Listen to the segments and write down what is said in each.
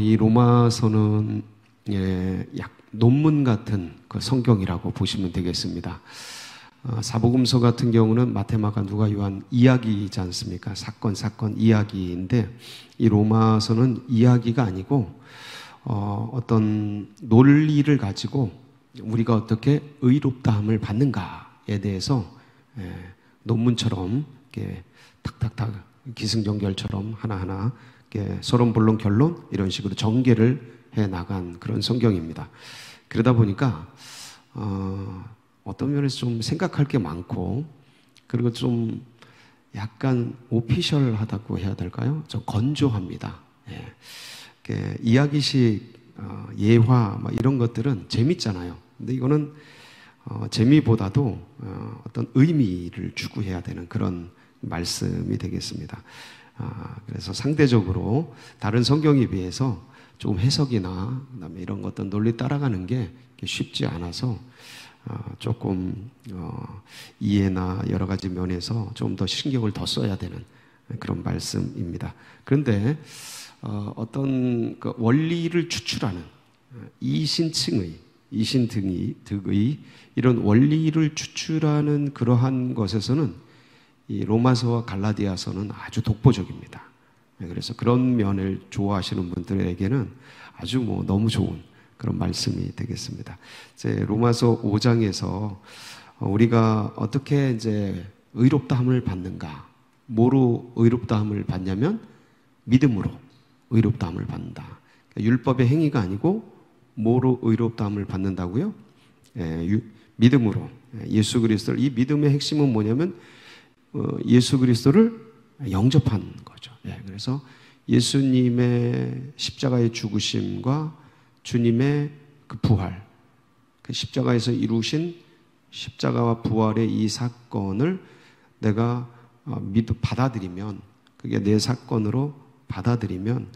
이 로마서는 약 논문 같은 그 성경이라고 보시면 되겠습니다. 사복음서 같은 경우는 마태, 마가, 누가, 요한 이야기이지 않습니까? 사건 이야기인데 이 로마서는 이야기가 아니고 어떤 논리를 가지고 우리가 어떻게 의롭다함을 받는가에 대해서 논문처럼 이렇게 탁탁탁 기승전결처럼 하나하나 서론, 본론, 결론 이런 식으로 전개를 해 나간 그런 성경입니다. 그러다 보니까 어떤 면에서 좀 생각할 게 많고 그리고 좀 약간 오피셜하다고 해야 될까요? 좀 건조합니다. 이야기식 예화 이런 것들은 재밌잖아요. 근데 이거는 재미보다도 어떤 의미를 추구해야 되는 그런 말씀이 되겠습니다. 그래서 상대적으로 다른 성경에 비해서 조금 해석이나 그다음에 이런 것들 논리 따라가는 게 쉽지 않아서 조금 이해나 여러 가지 면에서 좀 더 신경을 더 써야 되는 그런 말씀입니다. 그런데 어떤 그 원리를 추출하는 이신층의, 이신득의 이런 원리를 추출하는 그러한 것에서는 이 로마서와 갈라디아서는 아주 독보적입니다. 그래서 그런 면을 좋아하시는 분들에게는 아주 너무 좋은 그런 말씀이 되겠습니다. 이제 로마서 5장에서 우리가 어떻게 이제 의롭다함을 받는가? 뭐로 의롭다함을 받냐면 믿음으로 의롭다함을 받는다. 그러니까 율법의 행위가 아니고 뭐로 의롭다함을 받는다고요? 믿음으로 예수 그리스도를, 이 믿음의 핵심은 뭐냐면 예수 그리스도를 영접하는 거죠. 그래서 예수님의 십자가의 죽으심과 주님의 그 부활, 그 십자가에서 이루신 십자가와 부활의 이 사건을 내가 받아들이면, 그게 내 사건으로 받아들이면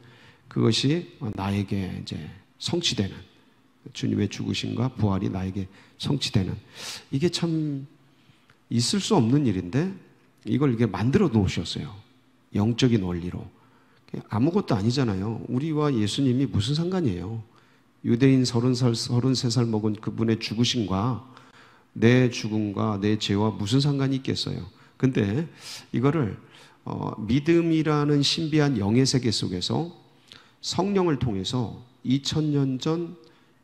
그것이 나에게 이제 성취되는, 주님의 죽으심과 부활이 나에게 성취되는, 이게 참 있을 수 없는 일인데 이걸 이렇게 만들어 놓으셨어요. 영적인 원리로. 아무것도 아니잖아요. 우리와 예수님이 무슨 상관이에요? 유대인 30살, 33살 먹은 그분의 죽으심과 내 죽음과 내 죄와 무슨 상관이 있겠어요? 근데 이거를 믿음이라는 신비한 영의 세계 속에서 성령을 통해서 2000년 전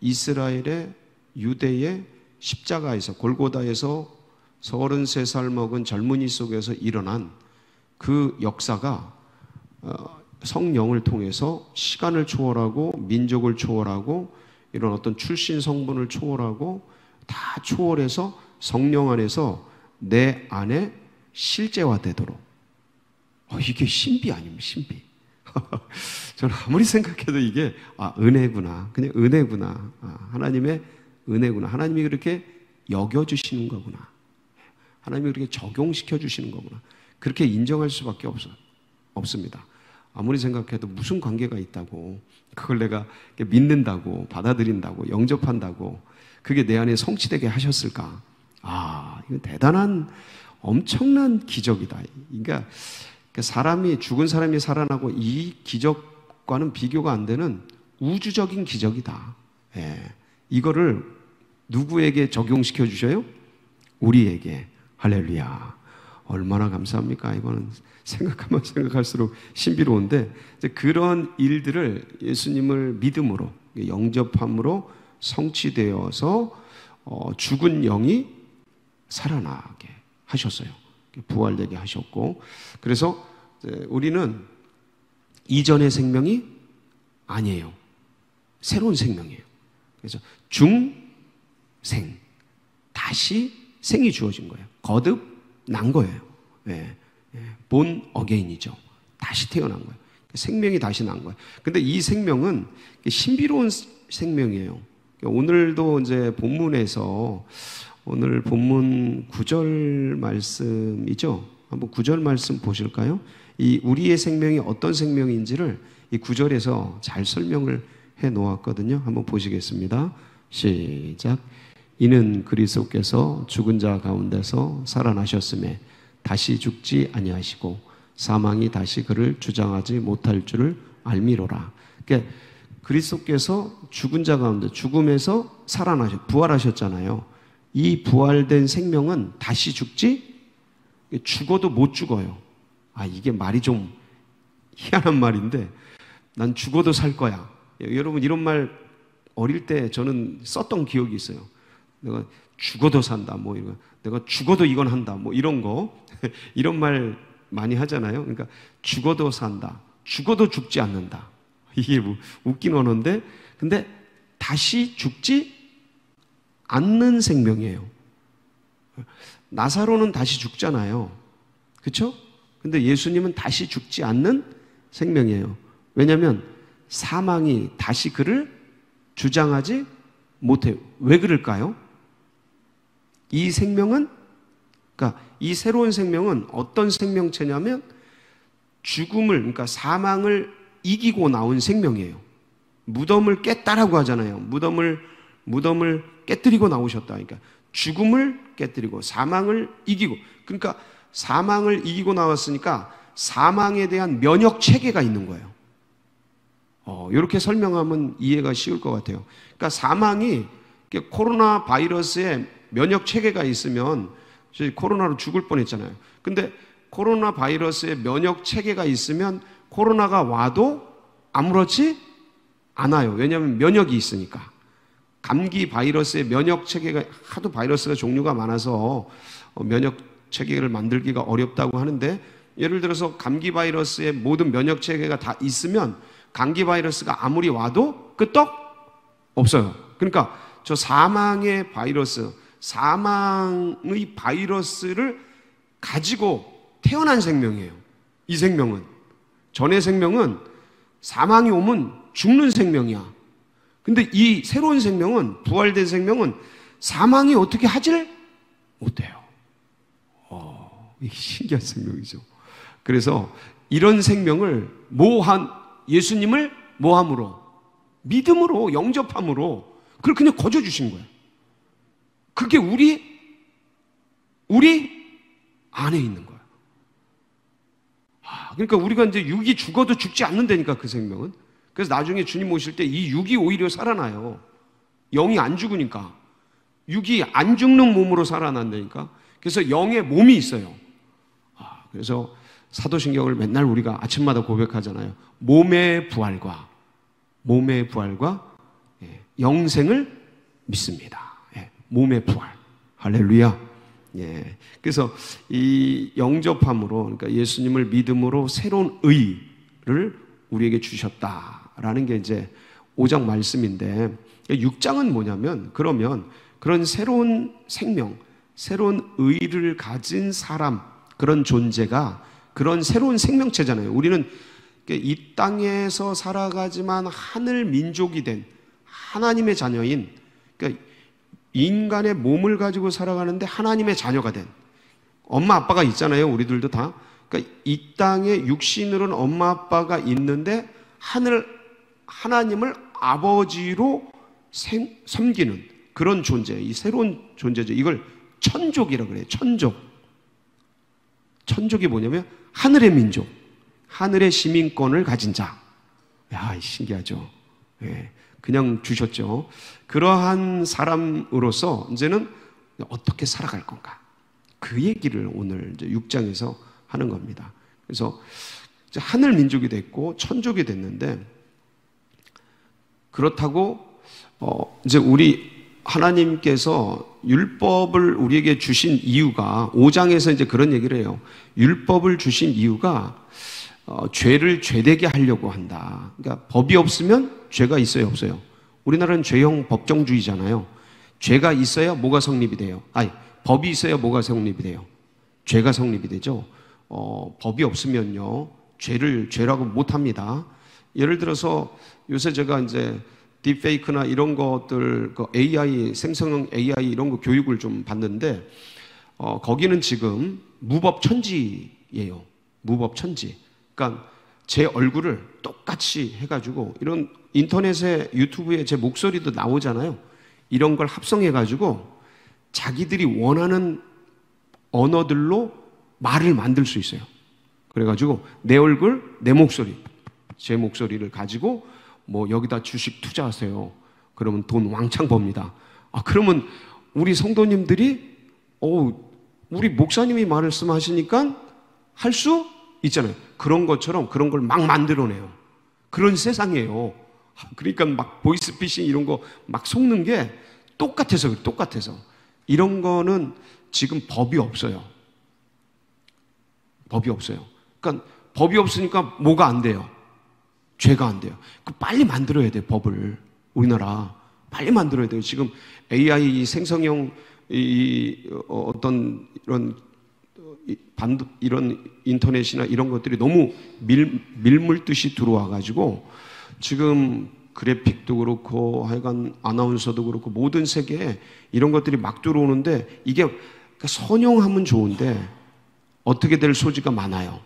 이스라엘의 유대의 십자가에서, 골고다에서 33살 먹은 젊은이 속에서 일어난 그 역사가 성령을 통해서 시간을 초월하고 민족을 초월하고 이런 어떤 출신 성분을 초월하고 다 초월해서 성령 안에서 내 안에 실제화되도록, 이게 신비 아닙니까? 신비. 저는 아무리 생각해도 이게 은혜구나, 그냥 은혜구나, 하나님의 은혜구나, 하나님이 그렇게 여겨주시는 거구나, 하나님이 그렇게 적용시켜 주시는 거구나, 그렇게 인정할 수밖에 없습니다. 아무리 생각해도 무슨 관계가 있다고, 그걸 내가 믿는다고, 받아들인다고, 영접한다고 그게 내 안에 성취되게 하셨을까? 이건 대단한 엄청난 기적이다. 그러니까 사람이, 죽은 사람이 살아나고 이 기적과는 비교가 안 되는 우주적인 기적이다. 이거를 누구에게 적용시켜 주셔요? 우리에게. 할렐루야. 얼마나 감사합니까? 이거는 생각하면 생각할수록 신비로운데, 이제 그런 일들을 예수님을 믿음으로, 영접함으로 성취되어서 죽은 영이 살아나게 하셨어요. 부활되게 하셨고, 그래서 우리는 이전의 생명이 아니에요. 새로운 생명이에요. 그래서 중생, 다시 생이 주어진 거예요. 거듭 난 거예요. 본 어게인이죠. 다시 태어난 거예요. 생명이 다시 난 거예요. 근데 이 생명은 신비로운 생명이에요. 오늘도 이제 본문에서, 오늘 본문 9절 말씀이죠. 한번 9절 말씀 보실까요? 이 우리의 생명이 어떤 생명인지를 이 9절에서 잘 설명을 해 놓았거든요. 한번 보시겠습니다. 시작. 이는 그리스도께서 죽은 자 가운데서 살아나셨음에 다시 죽지 아니하시고 사망이 다시 그를 주장하지 못할 줄을 알미로라. 그러니까 그리스도께서 죽은 자 가운데 죽음에서 부활하셨잖아요. 이 부활된 생명은 다시 죽어도 못 죽어요. 이게 말이 좀 희한한 말인데, 난 죽어도 살 거야. 여러분, 이런 말 어릴 때 저는 썼던 기억이 있어요. 내가 죽어도 산다, 뭐 이런 거. 내가 죽어도 이건 한다, 뭐 이런 거. 이런 말 많이 하잖아요. 그러니까 죽어도 산다, 죽어도 죽지 않는다. 이게 뭐 웃긴 언어인데, 근데 다시 죽지 않는 생명이에요. 나사로는 다시 죽잖아요. 그렇죠? 근데 예수님은 다시 죽지 않는 생명이에요. 왜냐하면 사망이 다시 그를 주장하지 못해요. 왜 그럴까요? 이 생명은, 그러니까 이 새로운 생명은 어떤 생명체냐면 죽음을, 그러니까 사망을 이기고 나온 생명이에요. 무덤을 깼다라고 하잖아요. 무덤을 깨뜨리고 나오셨다. 그러니까 죽음을 깨뜨리고 사망을 이기고, 그러니까 사망을 이기고 나왔으니까 사망에 대한 면역 체계가 있는 거예요. 이렇게 설명하면 이해가 쉬울 것 같아요. 그러니까 사망이 코로나 바이러스에 면역 체계가 있으면 코로나로 죽을 뻔했잖아요. 근데 코로나 바이러스에 면역 체계가 있으면 코로나가 와도 아무렇지 않아요. 왜냐하면 면역이 있으니까. 감기 바이러스의 면역 체계가, 하도 바이러스가 종류가 많아서 면역 체계를 만들기가 어렵다고 하는데, 예를 들어서 감기 바이러스의 모든 면역 체계가 다 있으면 감기 바이러스가 아무리 와도 끄떡 없어요. 그러니까 저 사망의 바이러스를 가지고 태어난 생명이에요. 이 생명은. 전의 생명은 사망이 오면 죽는 생명이야. 근데 이 새로운 생명은, 부활된 생명은 사망이 어떻게 하질 못해요. 이게 신기한 생명이죠. 그래서 이런 생명을 예수님을 뭐함으로? 믿음으로, 영접함으로 그걸 그냥 거저주신 거예요. 그게 우리 안에 있는 거예요. 그러니까 우리가 이제 육이 죽어도 죽지 않는다니까, 그 생명은. 그래서 나중에 주님 오실 때 이 육이 오히려 살아나요. 영이 안 죽으니까. 육이 안 죽는 몸으로 살아난다니까. 그래서 영의 몸이 있어요. 그래서 사도신경을 맨날 우리가 아침마다 고백하잖아요. 몸의 부활과 영생을 믿습니다. 몸의 부활. 할렐루야. 그래서 이 영접함으로, 그러니까 예수님을 믿음으로 새로운 의를 우리에게 주셨다라는 게 이제 5장 말씀인데, 6장은 뭐냐면, 그러면 그런 새로운 생명, 새로운 의를 가진 사람, 그런 존재가 그런 새로운 생명체잖아요. 우리는 이 땅에서 살아가지만 하늘 민족이 된 하나님의 자녀인, 그러니까 인간의 몸을 가지고 살아가는데 하나님의 자녀가 된, 엄마 아빠가 있잖아요. 우리들도 다. 그러니까 이 땅에 육신으로는 엄마 아빠가 있는데 하나님을 아버지로 섬기는 그런 존재, 이 새로운 존재죠. 이걸 천족이라고 그래요. 천족이 뭐냐면 하늘의 민족, 하늘의 시민권을 가진 자. 신기하죠. 그냥 주셨죠. 그러한 사람으로서 이제는 어떻게 살아갈 건가, 그 얘기를 오늘 이제 6장에서 하는 겁니다. 그래서 이제 하늘 민족이 됐고 천족이 됐는데, 그렇다고 이제 우리 하나님께서 율법을 우리에게 주신 이유가, 5장에서 이제 그런 얘기를 해요. 율법을 주신 이유가 죄를 죄되게 하려고 한다. 그러니까 법이 없으면 죄가 있어요, 없어요? 우리나라는 죄형 법정주의잖아요. 죄가 있어야 뭐가 성립이 돼요? 법이 있어야 뭐가 성립이 돼요? 죄가 성립이 되죠. 법이 없으면요, 죄라고 못합니다. 예를 들어서 요새 제가 이제 딥페이크나 이런 것들, AI, 생성형 AI 이런 거 교육을 좀 받는데, 거기는 지금 무법천지예요. 무법천지. 그러니까 제 얼굴을 똑같이 해가지고, 이런 인터넷에, 유튜브에 제 목소리도 나오잖아요. 이런 걸 합성해가지고 자기들이 원하는 언어들로 말을 만들 수 있어요. 그래가지고 내 얼굴, 내 목소리, 제 목소리를 가지고 뭐 여기다 주식 투자하세요. 그러면 돈 왕창 법니다. 그러면 우리 성도님들이 우리 목사님이 말씀하시니까 할 수 있잖아요. 그런 것처럼 그런 걸 막 만들어내요. 그런 세상이에요. 그러니까 막 보이스피싱 이런 거 막 속는 게 똑같아서 그래, 똑같아서. 이런 거는 지금 법이 없어요. 법이 없어요. 그러니까 법이 없으니까 뭐가 안 돼요? 죄가 안 돼요. 빨리 만들어야 돼요, 법을. 우리나라 빨리 만들어야 돼요. 지금 AI 생성형 어떤 이런 인터넷이나 이런 것들이 너무 밀물듯이 들어와가지고 지금 그래픽도 그렇고 하여간 아나운서도 그렇고 모든 세계에 이런 것들이 막 들어오는데 이게 선용하면 좋은데 어떻게 될 소지가 많아요.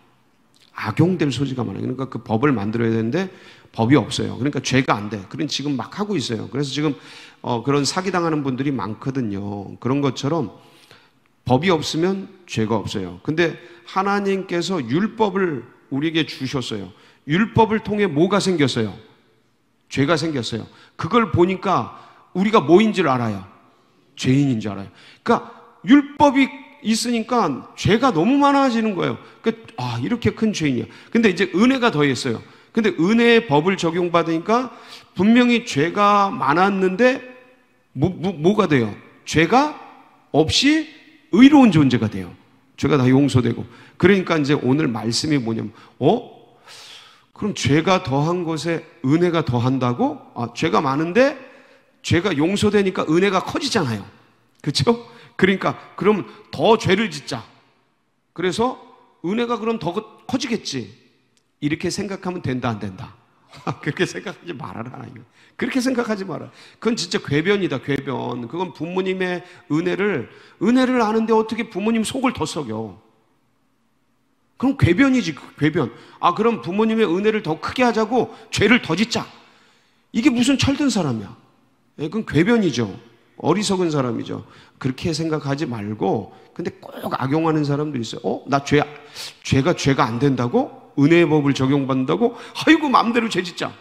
악용될 소지가 많아요. 그러니까 그 법을 만들어야 되는데 법이 없어요. 그러니까 죄가 안 돼. 그런 지금 막 하고 있어요. 그래서 지금 그런 사기당하는 분들이 많거든요. 그런 것처럼 법이 없으면 죄가 없어요. 근데 하나님께서 율법을 우리에게 주셨어요. 율법을 통해 뭐가 생겼어요? 죄가 생겼어요. 그걸 보니까 우리가 뭐인 줄 알아요? 죄인인 줄 알아요. 그러니까 율법이 있으니까 죄가 너무 많아지는 거예요. 그러니까 이렇게 큰 죄인이야. 근데 이제 은혜가 더했어요. 근데 은혜의 법을 적용받으니까 분명히 죄가 많았는데 뭐가 돼요? 죄가 없이 의로운 존재가 돼요. 죄가 다 용서되고. 그러니까 이제 오늘 말씀이 뭐냐면 그럼 죄가 더한 것에 은혜가 더한다고? 죄가 많은데 죄가 용서되니까 은혜가 커지잖아요. 그렇죠? 그러니까 그럼 더 죄를 짓자. 그래서 은혜가 그럼 더 커지겠지. 이렇게 생각하면 된다 안 된다? 그렇게 생각하지 말아라. 그렇게 생각하지 마라. 그건 진짜 궤변이다, 궤변. 그건 부모님의 은혜를 아는데 어떻게 부모님 속을 더 썩여? 그럼 궤변이지, 궤변. 그럼 부모님의 은혜를 더 크게 하자고 죄를 더 짓자. 이게 무슨 철든 사람이야. 그건 궤변이죠. 어리석은 사람이죠. 그렇게 생각하지 말고, 근데 꼭 악용하는 사람들이 있어요. 나 죄가 안 된다고? 은혜의 법을 적용받는다고? 아이고, 마음대로 죄 짓자.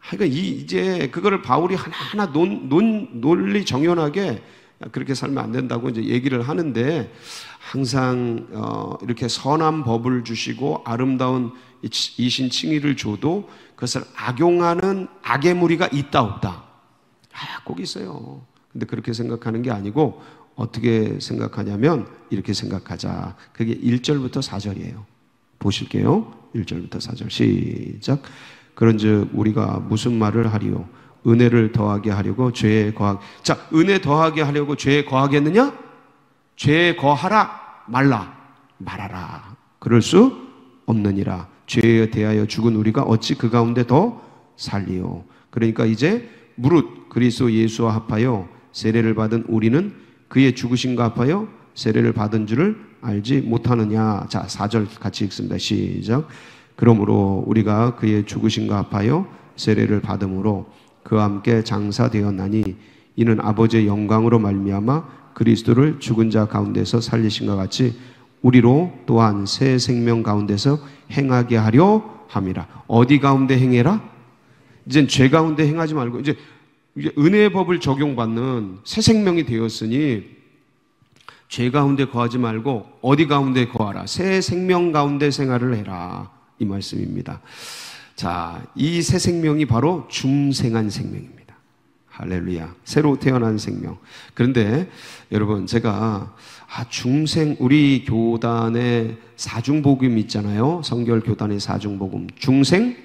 그러니까 이제 그거를 바울이 하나하나 논리 정연하게 그렇게 살면 안 된다고 이제 얘기를 하는데, 항상 이렇게 선한 법을 주시고 아름다운 이신 칭의를 줘도 그것을 악용하는 악의 무리가 있다 없다? 꼭 있어요. 근데 그렇게 생각하는 게 아니고 어떻게 생각하냐면 이렇게 생각하자. 그게 1절부터 4절이에요. 보실게요. 1절부터 4절 시작. 그런즉 우리가 무슨 말을 하리요? 은혜를 더하게 하려고 죄에 자, 은혜 더하게 하려고 죄에 거하겠느냐? 죄에 거하라 말아라. 그럴 수 없느니라. 죄에 대하여 죽은 우리가 어찌 그 가운데 더 살리요? 그러니까 이제 무릇 그리스도 예수와 합하여 세례를 받은 우리는 그의 죽으심과 합하여 세례를 받은 줄을 알지 못하느냐. 자, 4절 같이 읽습니다. 시작. 그러므로 우리가 그의 죽으심과 합하여 세례를 받음으로 그와 함께 장사되었나니 이는 아버지의 영광으로 말미암아 그리스도를 죽은 자 가운데서 살리신과 같이 우리로 또한 새 생명 가운데서 행하게 하려 함이라. 어디 가운데 행해라? 이젠 죄 가운데 행하지 말고 이제 은혜의 법을 적용받는 새 생명이 되었으니 죄 가운데 거하지 말고 어디 가운데 거하라? 새 생명 가운데 생활을 해라. 이 말씀입니다. 자, 이 새 생명이 바로 중생한 생명입니다. 할렐루야. 새로 태어난 생명. 그런데 여러분, 제가 중생, 우리 교단의 사중복음 있잖아요. 성결 교단의 사중복음. 중생,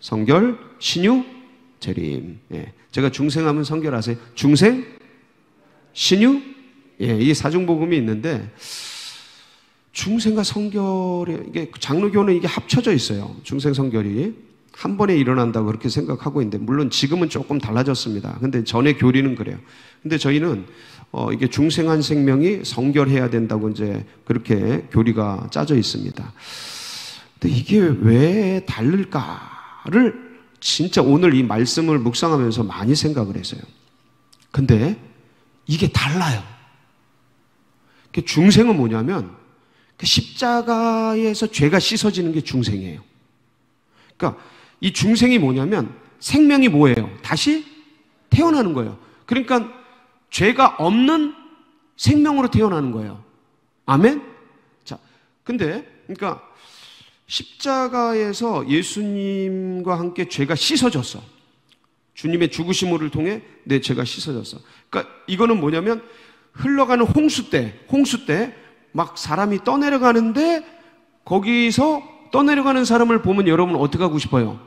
성결, 신유, 재림. 제가 중생하면 성결하세요. 중생, 신유, 이 사중복음이 있는데 중생과 성결이 이게 장로교는 이게 합쳐져 있어요. 중생 성결이 한 번에 일어난다고 그렇게 생각하고 있는데 물론 지금은 조금 달라졌습니다. 근데 전의 교리는 그래요. 근데 저희는 이게 중생한 생명이 성결해야 된다고 이제 그렇게 교리가 짜져 있습니다. 근데 이게 왜 다를까를 진짜 오늘 이 말씀을 묵상하면서 많이 생각을 했어요. 근데 이게 달라요. 중생은 뭐냐면 십자가에서 죄가 씻어지는 게 중생이에요. 그러니까 이 중생이 뭐냐면 생명이 뭐예요? 다시 태어나는 거예요. 그러니까 죄가 없는 생명으로 태어나는 거예요. 아멘? 자, 근데 그러니까 십자가에서 예수님과 함께 죄가 씻어졌어. 주님의 죽으심을 통해 내 죄가 씻어졌어. 그러니까 이거는 뭐냐면 흘러가는 홍수 때 막 사람이 떠내려가는데 거기서 떠내려가는 사람을 보면 여러분 어떻게 하고 싶어요?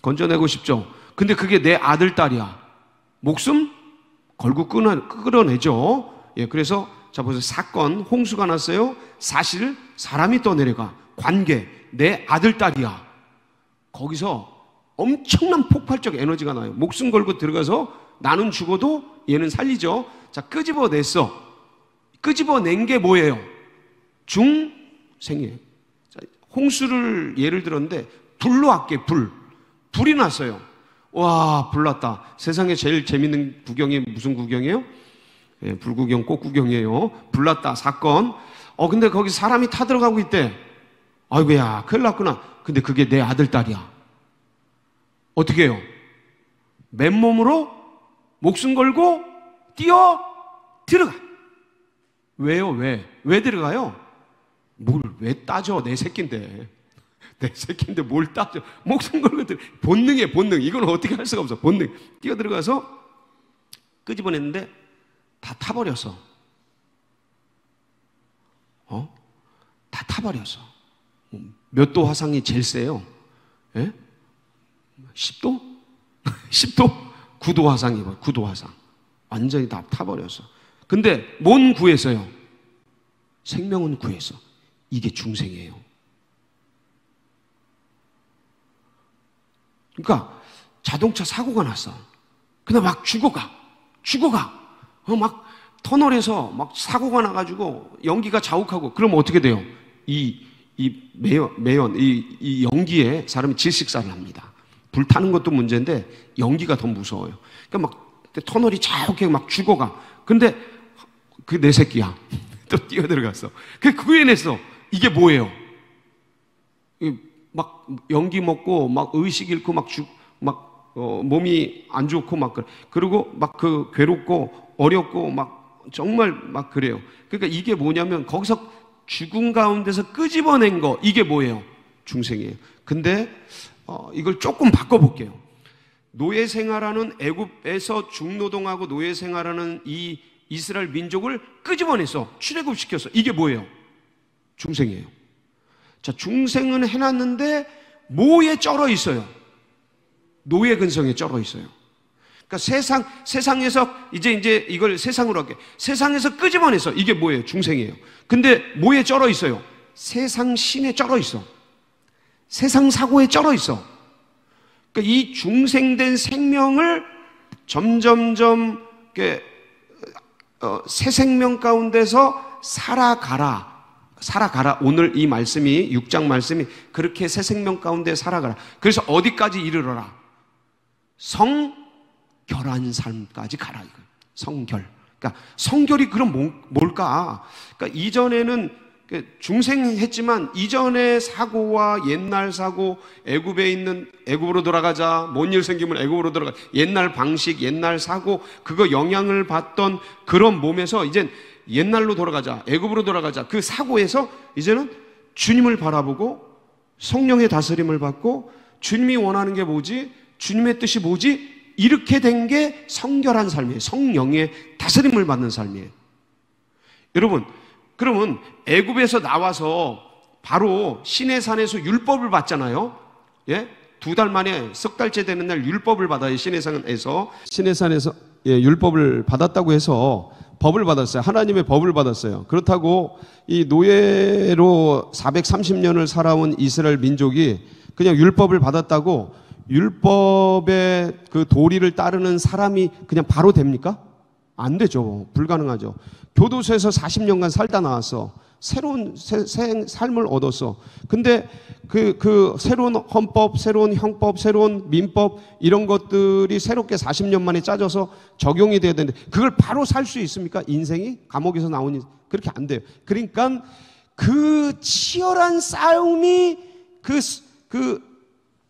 건져내고 싶죠? 근데 그게 내 아들, 딸이야. 목숨 걸고 끌어내죠. 예, 그래서 자 보세요. 사건, 홍수가 났어요. 사실 사람이 떠내려가. 관계, 내 아들, 딸이야. 거기서 엄청난 폭발적 에너지가 나요. 목숨 걸고 들어가서 나는 죽어도 얘는 살리죠. 자, 끄집어냈어. 끄집어낸 게 뭐예요? 중생이에요. 자, 홍수를 예를 들었는데 불로 할게. 불이 났어요. 와, 불 났다. 세상에 제일 재밌는 구경이 무슨 구경이에요? 예, 불구경, 꽃구경이에요. 불 났다. 사건. 근데 거기 사람이 타들어가고 있대. 아이고야, 큰일 났구나. 근데 그게 내 아들, 딸이야. 어떻게 해요? 맨몸으로 목숨 걸고 뛰어 들어가. 왜요? 왜 들어가요? 뭘 왜 따져? 내 새끼인데 뭘 따져? 목숨 걸고 들어. 본능이에요, 본능. 이건 어떻게 할 수가 없어. 본능. 뛰어 들어가서 끄집어냈는데 다 타버렸어. 다 타버렸어. 몇 도 화상이 제일 세요? 예? 10도? 10도? 9도 화상이고 9도 화상. 완전히 다 타버렸어. 근데 뭔 구했어요? 생명은 구했어. 이게 중생이에요. 그러니까 자동차 사고가 났어. 근데 막 죽어가. 막 터널에서 막 사고가 나가지고 연기가 자욱하고 그러면 어떻게 돼요? 이 연기에 사람이 질식사를 합니다. 불 타는 것도 문제인데 연기가 더 무서워요. 그러니까 막 터널이 자욱해 막 죽어가. 근데 그 내 새끼야. 또 뛰어들어갔어. 그 구해냈어. 이게 뭐예요? 막 연기 먹고 막 의식 잃고 몸이 안 좋고 막 그리고 막 그 괴롭고 어렵고 막 정말 막 그래요. 그러니까 이게 뭐냐면 거기서 죽음 가운데서 끄집어낸 거 이게 뭐예요? 중생이에요. 근데 이걸 조금 바꿔볼게요. 노예 생활하는 애굽에서 중노동하고 노예 생활하는 이 이스라엘 민족을 끄집어내서 출애굽시켰어. 이게 뭐예요? 중생이에요. 자, 중생은 해놨는데 뭐에 쩔어 있어요? 노예 근성에 쩔어 있어요. 그러니까 세상에서 이제 이걸 세상으로 할게. 세상에서 끄집어내서 이게 뭐예요? 중생이에요. 근데 뭐에 쩔어 있어요? 세상 신에 쩔어 있어. 세상 사고에 쩔어 있어. 그러니까 이 중생된 생명을 점점점 새 생명 가운데서 살아가라. 오늘 이 말씀이 6장 말씀이 그렇게 새 생명 가운데 살아가라. 그래서 어디까지 이르러라? 성결한 삶까지 가라. 이거. 성결. 그러니까 성결이 그럼 뭘까? 그러니까 이전에는 중생했지만 이전의 사고와 옛날 사고, 애굽으로 돌아가자, 뭔 일 생기면 애굽으로 돌아가, 옛날 방식, 옛날 사고, 그거 영향을 받던 그런 몸에서 이젠 옛날로 돌아가자, 애굽으로 돌아가자. 그 사고에서 이제는 주님을 바라보고 성령의 다스림을 받고 주님이 원하는 게 뭐지? 주님의 뜻이 뭐지? 이렇게 된 게 성결한 삶이에요. 성령의 다스림을 받는 삶이에요. 여러분, 그러면 애굽에서 나와서 바로 시내산에서 율법을 받잖아요. 예? 2달 만에 석 달째 되는 날 율법을 받아요. 시내산에서 율법을 받았다고 해서 법을 받았어요. 하나님의 법을 받았어요. 그렇다고 이 노예로 430년을 살아온 이스라엘 민족이 그냥 율법을 받았다고 율법의 그 도리를 따르는 사람이 그냥 바로 됩니까? 안 되죠. 불가능하죠. 교도소에서 40년간 살다 나왔어. 새로운 삶을 얻었어. 근데 그 새로운 헌법, 새로운 형법, 새로운 민법 이런 것들이 새롭게 40년 만에 짜져서 적용이 돼야 되는데 그걸 바로 살 수 있습니까? 인생이? 감옥에서 나오니 그렇게 안 돼요. 그러니까 그 치열한 싸움이 그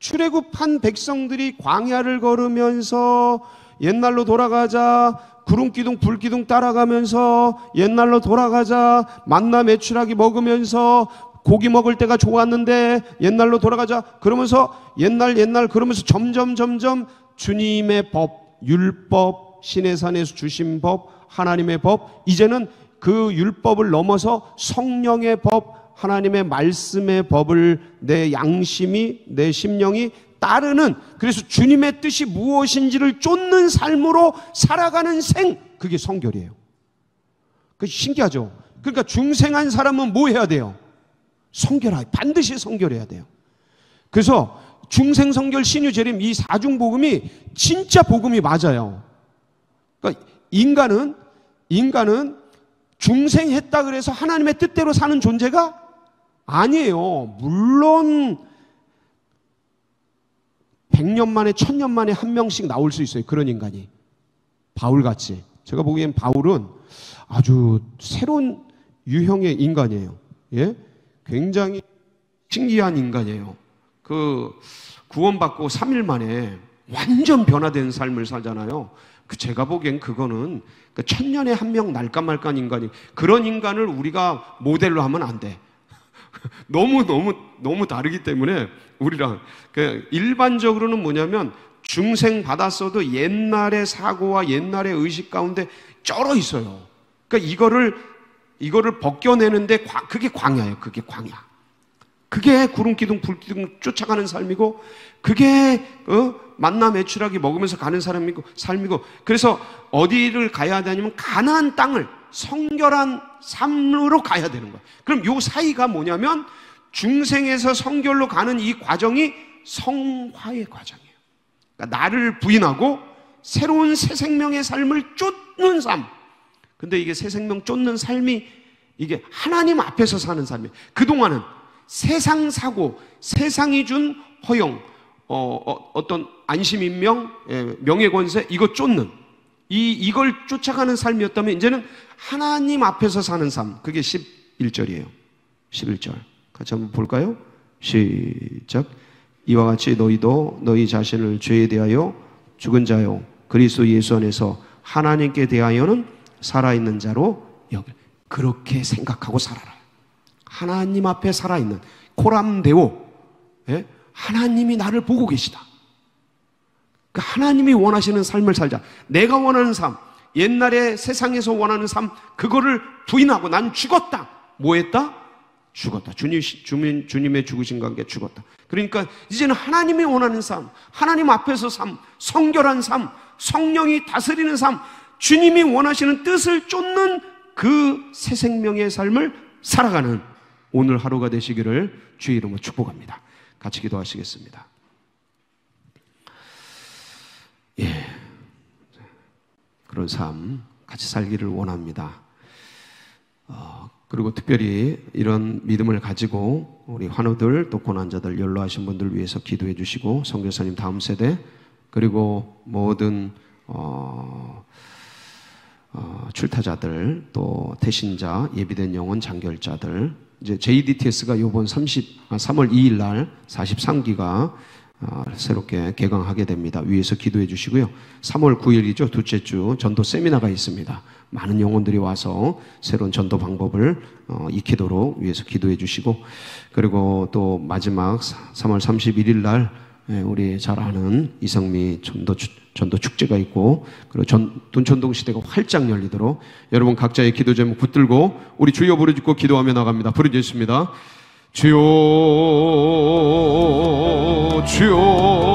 출애굽한 백성들이 광야를 걸으면서 옛날로 돌아가자, 구름기둥 불기둥 따라가면서 옛날로 돌아가자, 만나 메추라기 먹으면서 고기 먹을 때가 좋았는데 옛날로 돌아가자 그러면서 옛날 그러면서 점점 주님의 법, 율법, 시내산에서 주신 법, 하나님의 법, 이제는 그 율법을 넘어서 성령의 법, 하나님의 말씀의 법을 내 양심이, 내 심령이 따르는, 그래서 주님의 뜻이 무엇인지를 쫓는 삶으로 살아가는 그게 성결이에요. 그 신기하죠? 그러니까 중생한 사람은 뭐 해야 돼요? 반드시 성결해야 돼요. 그래서 중생, 성결, 신유, 재림 이 사중복음이 진짜 복음이 맞아요. 그러니까 인간은 중생했다 그래서 하나님의 뜻대로 사는 존재가 아니에요. 물론 100년 만에 1000년 만에 한 명씩 나올 수 있어요. 그런 인간이. 바울같이. 제가 보기엔 바울은 아주 새로운 유형의 인간이에요. 예? 굉장히 신기한 인간이에요. 구원받고 3일 만에 완전 변화된 삶을 살잖아요. 제가 보기엔 그거는 1000년에 한 명 날까 말까 인간이, 그런 인간을 우리가 모델로 하면 안 돼. 너무 다르기 때문에 우리랑. 일반적으로는 뭐냐면 중생 받았어도 옛날의 사고와 옛날의 의식 가운데 쩔어 있어요. 그러니까 이거를 벗겨내는데 그게 광야예요. 그게 광야. 그게 구름기둥 불기둥 쫓아가는 삶이고, 그게 만나 메추라기 먹으면서 가는 삶이고. 그래서 어디를 가야 되냐면 가나안 땅을 성결한 삶으로 가야 되는 거예요. 그럼 요 사이가 뭐냐면 중생에서 성결로 가는 이 과정이 성화의 과정이에요. 그러니까 나를 부인하고 새로운 새 생명의 삶을 쫓는 삶. 근데 이게 새 생명 쫓는 삶이 이게 하나님 앞에서 사는 삶이에요. 그동안은 세상 사고, 세상이 준 허용, 어떤 안심인명, 명예권세, 이거 쫓는, 이걸 쫓아가는 삶이었다면 이제는 하나님 앞에서 사는 삶. 그게 11절이에요. 11절. 같이 한번 볼까요? 시작. 이와 같이 너희도 너희 자신을 죄에 대하여 죽은 자요 그리스도 예수 안에서 하나님께 대하여는 살아있는 자로 여겨. 그렇게 생각하고 살아라. 하나님 앞에 살아있는 코람데오, 예? 하나님이 나를 보고 계시다. 그러니까 하나님이 원하시는 삶을 살자. 내가 원하는 삶, 옛날에 세상에서 원하는 삶, 그거를 부인하고 난 죽었다. 뭐 했다? 죽었다. 주님의 죽으신 관계 죽었다. 그러니까 이제는 하나님이 원하는 삶, 하나님 앞에서 삶, 성결한 삶, 성령이 다스리는 삶, 주님이 원하시는 뜻을 쫓는 그 새 생명의 삶을 살아가는 오늘 하루가 되시기를 주의 이름으로 축복합니다. 같이 기도하시겠습니다. 예, 그런 삶 같이 살기를 원합니다. 그리고 특별히 이런 믿음을 가지고 우리 환우들 또 고난자들 연로하신 분들 위해서 기도해 주시고, 선교사님 다음 세대, 그리고 모든 출타자들, 또 태신자, 예비된 영혼 장결자들, 이제 JDTS가 이번 3월 2일 날 43기가 새롭게 개강하게 됩니다. 위에서 기도해 주시고요. 3월 9일이죠. 둘째 주 전도 세미나가 있습니다. 많은 영혼들이 와서 새로운 전도 방법을 익히도록 위에서 기도해 주시고, 그리고 또 마지막 3월 31일 날 우리 잘 아는 이성미 전도 축제가 있고, 그리고 돈천동 시대가 활짝 열리도록 여러분 각자의 기도 제목 붙들고 우리 주여 부르짖고 기도하며 나갑니다. 부르짖습니다. 주여 주여